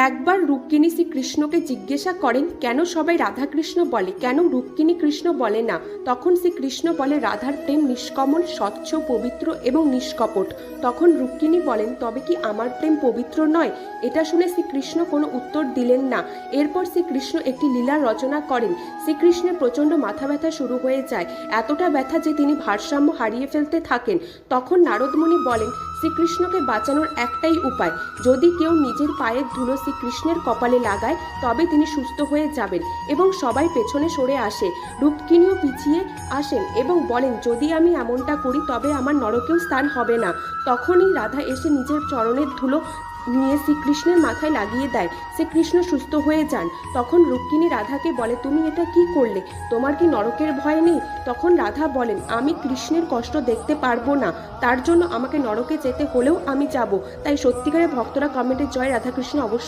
একবার রুক্মিণী শ্রীকৃষ্ণকে জিজ্ঞাসা করেন, কেন সবাই রাধাকৃষ্ণ বলে, কেন রুক্মিণী কৃষ্ণ বলে না? তখন শ্রীকৃষ্ণ বলে, রাধার প্রেম নিষ্কমল, স্বচ্ছ, পবিত্র এবং নিষ্কপট। তখন রুক্মিণী বলেন, তবে কি আমার প্রেম পবিত্র নয়? এটা শুনে শ্রীকৃষ্ণ কোনো উত্তর দিলেন না। এরপর শ্রীকৃষ্ণ একটি লীলা রচনা করেন। শ্রীকৃষ্ণের প্রচণ্ড মাথা ব্যথা শুরু হয়ে যায়, এতটা ব্যথা যে তিনি ভারসাম্য হারিয়ে ফেলতে থাকেন। তখন নারদমুনি বলেন, শ্রীকৃষ্ণকে বাঁচানোর একটাই উপায়, যদি কেউ নিজের পায়ের ধুলো শ্রীকৃষ্ণের কপালে লাগায় তবে তিনি সুস্থ হয়ে যাবেন। এবং সবাই পেছনে সরে আসে। রুক্মিণীও পিছিয়ে আসেন এবং বলেন, যদি আমি এমনটা করি তবে আমার নরকেও স্থান হবে না। তখনই রাধা এসে নিজের চরণের ধুলো নিয়ে শ্রীকৃষ্ণের মাথায় লাগিয়ে দেয়। শ্রীকৃষ্ণ সুস্থ হয়ে যান। তখন রুক্মিণী রাধাকে বলে, তুমি এটা কি করলে? তোমার কি নরকের ভয় নেই? তখন রাধা বলেন, আমি কৃষ্ণের কষ্ট দেখতে পারবো না, তার জন্য আমাকে নরকে যেতে হলেও আমি যাব। তাই সত্যিকারের ভক্তরা কমেন্টে জয় রাধাকৃষ্ণ অবশ্যই